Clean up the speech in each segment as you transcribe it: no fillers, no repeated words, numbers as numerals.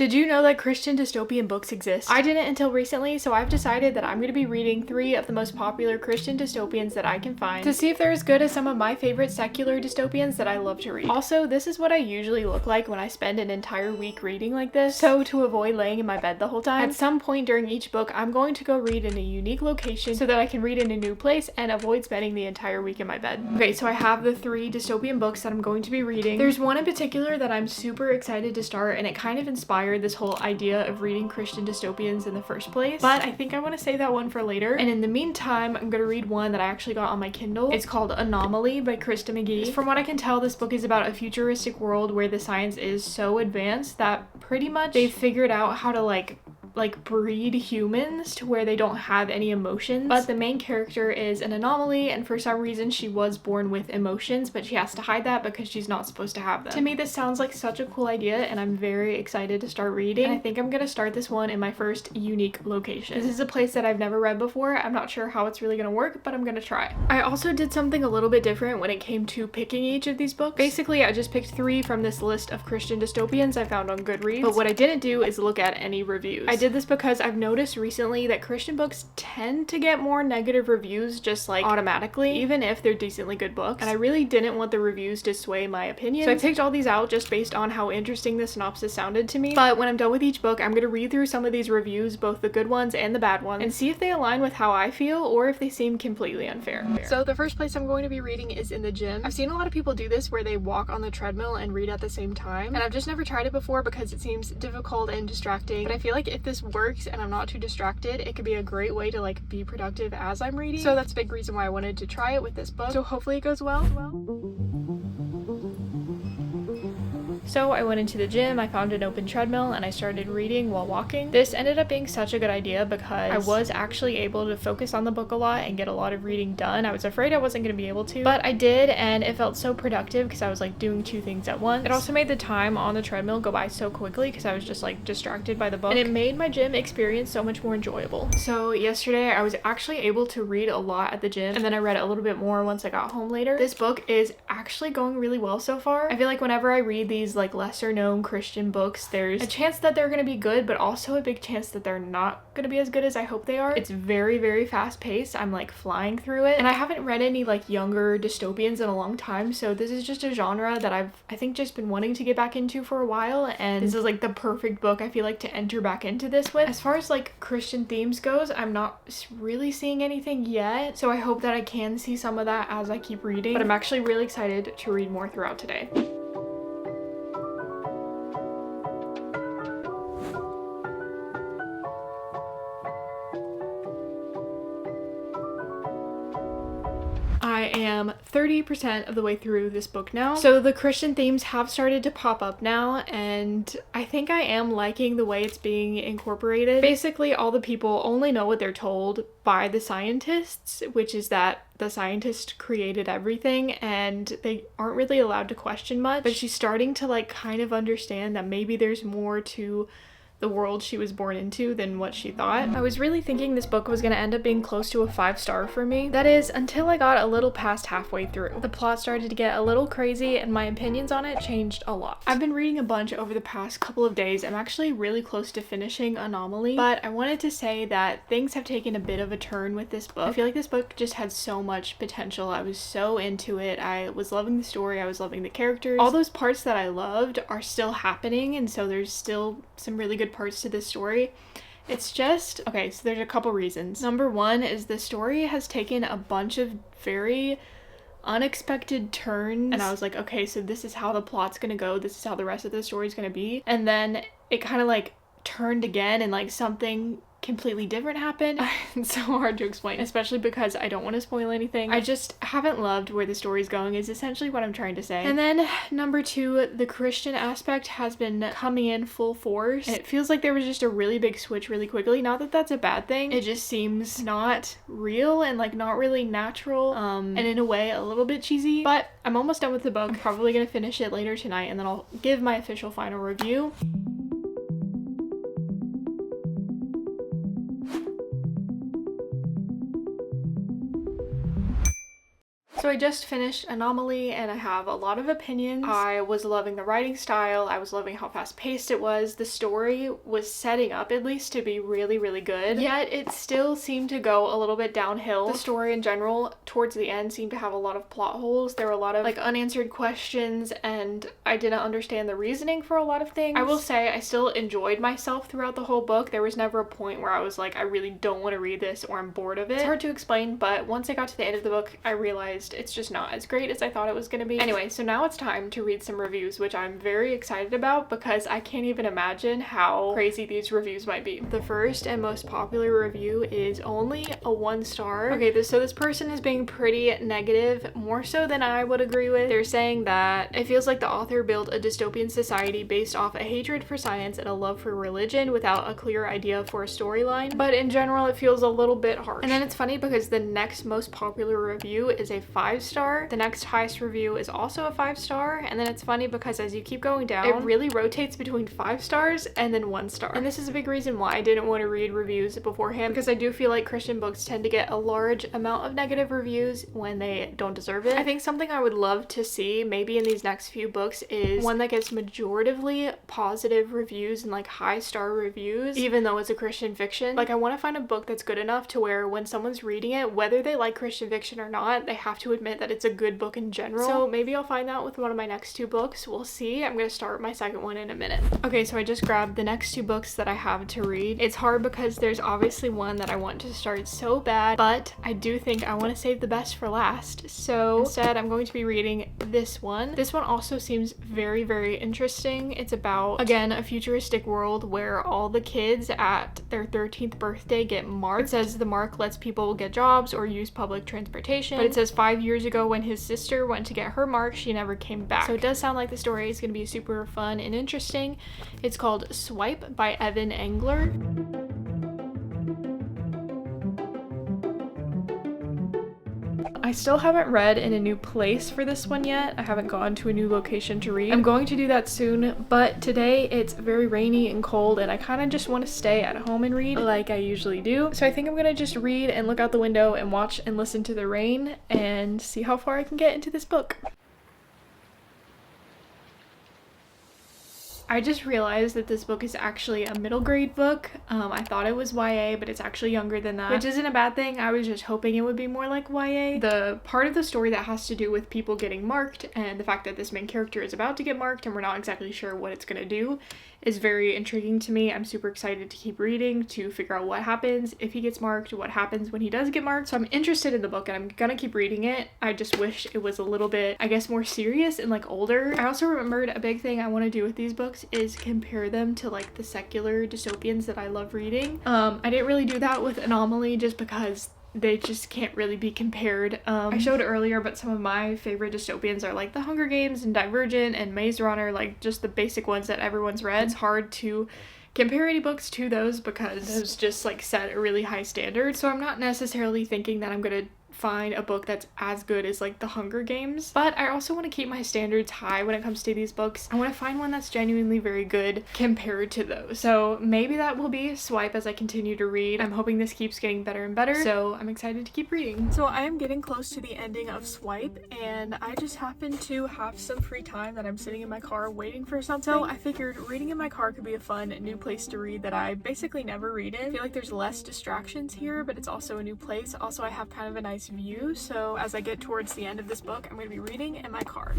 Did you know that Christian dystopian books exist? I didn't until recently, so I've decided that I'm going to be reading 3 of the most popular Christian dystopians that I can find to see if they're as good as some of my favorite secular dystopians that I love to read. Also, this is what I usually look like when I spend an entire week reading like this, so to avoid laying in my bed the whole time, at some point during each book, I'm going to go read in a unique location so that I can read in a new place and avoid spending the entire week in my bed. Okay, so I have the 3 dystopian books that I'm going to be reading. There's one in particular that I'm super excited to start, and it kind of inspired this whole idea of reading Christian dystopians in the first place, but I think I want to save that one for later. And in the meantime, I'm gonna read one that I actually got on my Kindle. It's called Anomaly by Krista McGee. From what I can tell, this book is about a futuristic world where the science is so advanced that pretty much they've figured out how to like breed humans to where they don't have any emotions, but the main character is an anomaly, and for some reason she was born with emotions, but she has to hide that because she's not supposed to have them. To me, this sounds like such a cool idea, and I'm very excited to start reading, and I think I'm gonna start this one in my first unique location. This is a place that I've never read before. I'm not sure how it's really gonna work, but I'm gonna try. I also did something a little bit different when it came to picking each of these books. Basically, I just picked 3 from this list of Christian dystopians I found on Goodreads, but what I didn't do is look at any reviews. I did this because I've noticed recently that Christian books tend to get more negative reviews just like automatically, even if they're decently good books, and I really didn't want the reviews to sway my opinion. So I picked all these out just based on how interesting the synopsis sounded to me. But when I'm done with each book, I'm gonna read through some of these reviews, both the good ones and the bad ones, and see if they align with how I feel or if they seem completely unfair. So the first place I'm going to be reading is in the gym. I've seen a lot of people do this where they walk on the treadmill and read at the same time, and I've just never tried it before because it seems difficult and distracting, but I feel like if this works and I'm not too distracted, it could be a great way to like be productive as I'm reading. So that's a big reason why I wanted to try it with this book. So hopefully it goes well. So I went into the gym, I found an open treadmill, and I started reading while walking. This ended up being such a good idea because I was actually able to focus on the book a lot and get a lot of reading done. I was afraid I wasn't going to be able to, but I did, and it felt so productive because I was like doing 2 things at once. It also made the time on the treadmill go by so quickly because I was just like distracted by the book, and it made my gym experience so much more enjoyable. So yesterday I was actually able to read a lot at the gym, and then I read a little bit more once I got home later. This book is actually going really well so far. I feel like whenever I read these like lesser known Christian books, there's a chance that they're gonna be good, but also a big chance that they're not gonna be as good as I hope they are. It's very, very fast paced. I'm like flying through it, and I haven't read any like younger dystopians in a long time, so this is just a genre that I think just been wanting to get back into for a while, and this is like the perfect book I feel like to enter back into this with. As far as like Christian themes goes, I'm not really seeing anything yet, so I hope that I can see some of that as I keep reading, but I'm actually really excited to read more throughout today. I am 30% of the way through this book now, so the Christian themes have started to pop up now, and I think I am liking the way it's being incorporated. Basically, all the people only know what they're told by the scientists, which is that the scientist created everything and they aren't really allowed to question much, but she's starting to like kind of understand that maybe there's more to the world she was born into than what she thought. I was really thinking this book was gonna end up being close to a 5-star for me. That is, until I got a little past halfway through. The plot started to get a little crazy and my opinions on it changed a lot. I've been reading a bunch over the past couple of days. I'm actually really close to finishing Anomaly, but I wanted to say that things have taken a bit of a turn with this book. I feel like this book just had so much potential. I was so into it. I was loving the story. I was loving the characters. All those parts that I loved are still happening, and so there's still some really good parts to this story. It's just, okay, so there's a couple reasons. Number one is the story has taken a bunch of very unexpected turns, and I was like, okay, so this is how the plot's gonna go, this is how the rest of the story's gonna be, and then it kind of like turned again and like something completely different happened. It's so hard to explain, especially because I don't want to spoil anything. I just haven't loved where the story's going is essentially what I'm trying to say. And then number 2, the Christian aspect has been coming in full force, and it feels like there was just a really big switch really quickly. Not that that's a bad thing, it just seems not real and like not really natural, and in a way a little bit cheesy, but I'm almost done with the book. I'm probably gonna finish it later tonight, and then I'll give my official final review. So I just finished Anomaly and I have a lot of opinions. I was loving the writing style. I was loving how fast paced it was. The story was setting up at least to be really, really good. Yet it still seemed to go a little bit downhill. The story in general towards the end seemed to have a lot of plot holes. There were a lot of like unanswered questions and I didn't understand the reasoning for a lot of things. I will say I still enjoyed myself throughout the whole book. There was never a point where I was like, I really don't want to read this or I'm bored of it. It's hard to explain, but once I got to the end of the book, I realized it's just not as great as I thought it was going to be. Anyway, so now it's time to read some reviews, which I'm very excited about because I can't even imagine how crazy these reviews might be. The first and most popular review is only a 1 star. Okay, so this person is being pretty negative, more so than I would agree with. They're saying that it feels like the author built a dystopian society based off a hatred for science and a love for religion without a clear idea for a storyline, but in general it feels a little bit harsh. And then it's funny because the next most popular review is a 5 star. The next highest review is also a 5 star, and then it's funny because as you keep going down, it really rotates between 5 stars and then 1 star. And this is a big reason why I didn't want to read reviews beforehand, because I do feel like Christian books tend to get a large amount of negative reviews when they don't deserve it. I think something I would love to see maybe in these next few books is one that gets majoritively positive reviews and like high star reviews, even though it's a Christian fiction. Like I want to find a book that's good enough to where when someone's reading it, whether they like Christian fiction or not, they have to admit that it's a good book in general. So maybe I'll find that with one of my next 2 books. We'll see. I'm going to start my second one in a minute. Okay, so I just grabbed the next 2 books that I have to read. It's hard because there's obviously one that I want to start so bad, but I do think I want to save the best for last. So instead, I'm going to be reading this one. This one also seems very, very interesting. It's about, again, a futuristic world where all the kids at their 13th birthday get marked. It says the mark lets people get jobs or use public transportation, but it says 5 years ago when his sister went to get her mark, she never came back. So it does sound like the story is going to be super fun and interesting. It's called Swipe by Evan Engler. I still haven't read in a new place for this one yet. I haven't gone to a new location to read. I'm going to do that soon, but today it's very rainy and cold and I kind of just want to stay at home and read like I usually do. So I think I'm gonna just read and look out the window and watch and listen to the rain and see how far I can get into this book. I just realized that this book is actually a middle grade book. I thought it was YA, but it's actually younger than that, which isn't a bad thing. I was just hoping it would be more like YA. The part of the story that has to do with people getting marked and the fact that this main character is about to get marked and we're not exactly sure what it's gonna do is very intriguing to me. I'm super excited to keep reading to figure out what happens if he gets marked, what happens when he does get marked. So I'm interested in the book and I'm gonna keep reading it. I just wish it was a little bit, I guess, more serious and like older. I also remembered a big thing I want to do with these books is compare them to like the secular dystopians that I love reading. I didn't really do that with Anomaly just because they just can't really be compared. I showed earlier, but some of my favorite dystopians are like The Hunger Games and Divergent and Maze Runner, like just the basic ones that everyone's read. It's hard to compare any books to those because those just like set a really high standard. So I'm not necessarily thinking that I'm gonna find a book that's as good as like The Hunger Games, but I also want to keep my standards high when it comes to these books. I want to find one that's genuinely very good compared to those. So maybe that will be Swipe as I continue to read. I'm hoping this keeps getting better and better, so I'm excited to keep reading. So I am getting close to the ending of Swipe and I just happen to have some free time that I'm sitting in my car waiting for something. So I figured reading in my car could be a fun new place to read that I basically never read in. I feel like there's less distractions here, but it's also a new place. Also, I have kind of a nice view, so as I get towards the end of this book, I'm going to be reading in my car.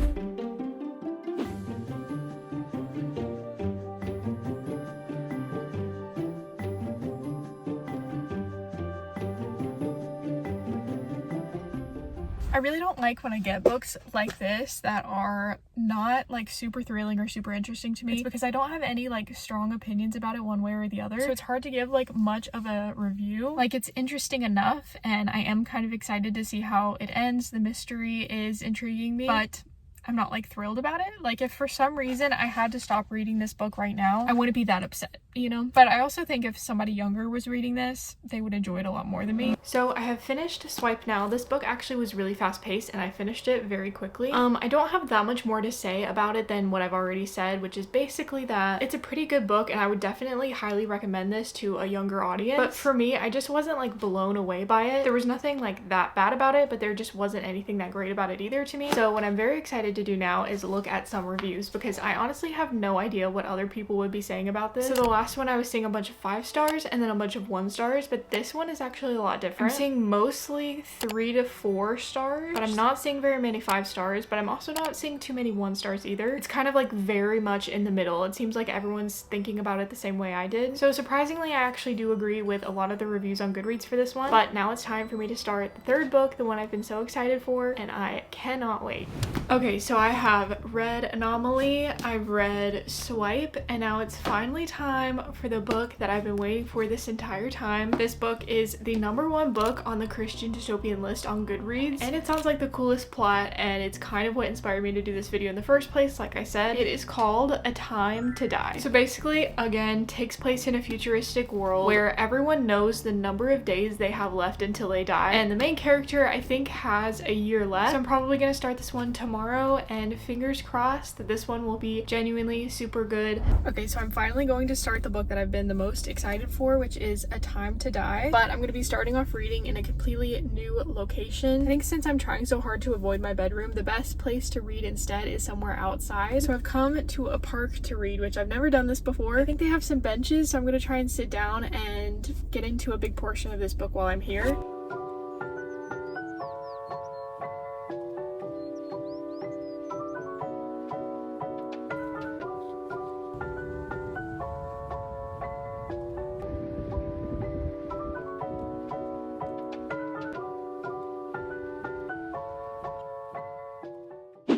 I really don't like when I get books like this that are not like super thrilling or super interesting to me. It's because I don't have any like strong opinions about it one way or the other. So it's hard to give like much of a review. Like it's interesting enough and I am kind of excited to see how it ends. The mystery is intriguing me, but I'm not like thrilled about it. Like if for some reason I had to stop reading this book right now, I wouldn't be that upset, you know? But I also think if somebody younger was reading this, they would enjoy it a lot more than me. So I have finished Swipe Now. This book actually was really fast paced and I finished it very quickly. I don't have that much more to say about it than what I've already said, which is basically that it's a pretty good book and I would definitely highly recommend this to a younger audience. But for me, I just wasn't like blown away by it. There was nothing like that bad about it, but there just wasn't anything that great about it either to me. So what I'm very excited to do now is look at some reviews because I honestly have no idea what other people would be saying about this. So the last one I was seeing a bunch of 5 stars and then a bunch of 1 stars, but this one is actually a lot different. I'm seeing mostly 3 to 4 stars, but I'm not seeing very many 5 stars, but I'm also not seeing too many 1 stars either. It's kind of like very much in the middle. It seems like everyone's thinking about it the same way I did. So surprisingly, I actually do agree with a lot of the reviews on Goodreads for this one, but now it's time for me to start the 3rd book, the one I've been so excited for, and I cannot wait. Okay, so I have read Anomaly, I've read Swipe, and now it's finally time for the book that I've been waiting for this entire time. This book is the #1 book on the Christian dystopian list on Goodreads, and it sounds like the coolest plot, and it's kind of what inspired me to do this video in the first place. Like I said, it is called A Time to Die. So basically, again, takes place in a futuristic world where everyone knows the number of days they have left until they die, and the main character I think has a year left. So I'm probably gonna start this one tomorrow, and fingers crossed that this one will be genuinely super good. Okay, so I'm finally going to start the book that I've been the most excited for, which is A Time to Die, but I'm going to be starting off reading in a completely new location. I think since I'm trying so hard to avoid my bedroom, the best place to read instead is somewhere outside. So I've come to a park to read, which I've never done this before. I think they have some benches, so I'm going to try and sit down and get into a big portion of this book while I'm here.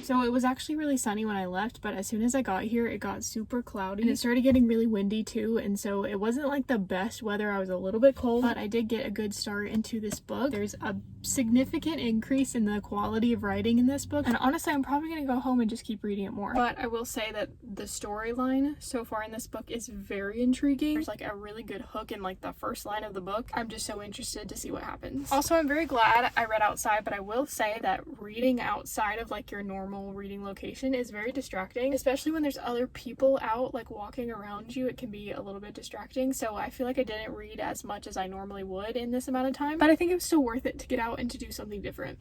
So it was actually really sunny when I left, but as soon as I got here, it got super cloudy and it started getting really windy too. And so it wasn't like the best weather. I was a little bit cold, but I did get a good start into this book. There's a significant increase in the quality of writing in this book. And honestly, I'm probably gonna go home and just keep reading it more. But I will say that the storyline so far in this book is very intriguing. There's like a really good hook in like the first line of the book. I'm just so interested to see what happens. Also, I'm very glad I read outside, but I will say that reading outside of like your normal reading location is very distracting, especially when there's other people out like walking around you. It can be a little bit distracting, so I feel like I didn't read as much as I normally would in this amount of time, but I think it was still worth it to get out and to do something different.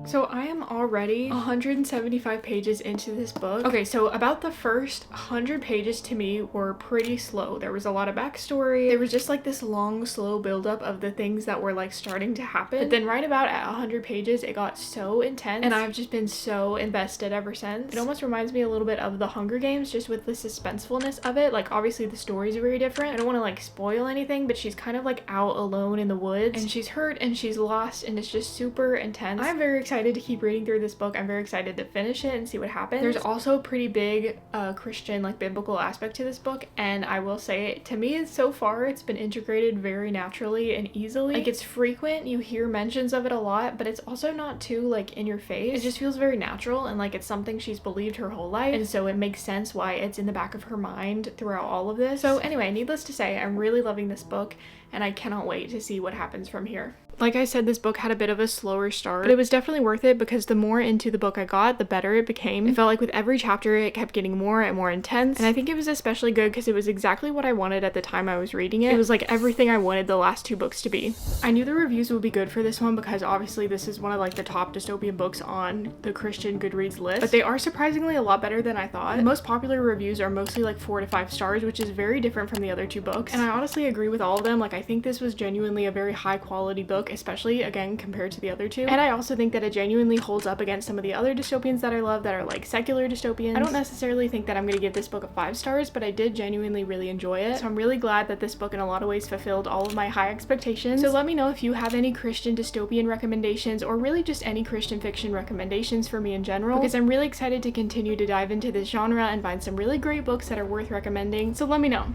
So I am already 175 pages into this book. Okay, so about the first 100 pages to me were pretty slow. There was a lot of backstory. There was just like this long, slow buildup of the things that were like starting to happen. But then right about at 100 pages, it got so intense and I've just been so invested ever since. It almost reminds me a little bit of the Hunger Games, just with the suspensefulness of it. Like obviously the stories are very different. I don't want to like spoil anything, but she's kind of like out alone in the woods and she's hurt and she's lost and it's just super intense. I'm very excited to keep reading through this book. I'm very excited to finish it and see what happens. There's also a pretty big Christian like biblical aspect to this book, and I will say to me so far it's been integrated very naturally and easily. Like it's frequent, you hear mentions of it a lot, but it's also not too like in your face. It just feels very natural and like it's something she's believed her whole life, and so it makes sense why it's in the back of her mind throughout all of this. So anyway, needless to say, I'm really loving this book and I cannot wait to see what happens from here. Like I said, this book had a bit of a slower start, but it was definitely worth it because the more into the book I got, the better it became. It felt like with every chapter, it kept getting more and more intense, and I think it was especially good because it was exactly what I wanted at the time I was reading it. It was like everything I wanted the last 2 books to be. I knew the reviews would be good for this one because obviously this is one of like the top dystopian books on the Christian Goodreads list, but they are surprisingly a lot better than I thought. The most popular reviews are mostly like 4 to 5 stars, which is very different from the other 2 books, and I honestly agree with all of them. Like I think this was genuinely a very high quality book, especially again compared to the other 2, and I also think that it genuinely holds up against some of the other dystopians that I love that are like secular dystopians. I don't necessarily think that I'm gonna give this book a 5 stars, but I did genuinely really enjoy it, so I'm really glad that this book in a lot of ways fulfilled all of my high expectations. So let me know if you have any Christian dystopian recommendations or really just any Christian fiction recommendations for me in general, because I'm really excited to continue to dive into this genre and find some really great books that are worth recommending, so let me know.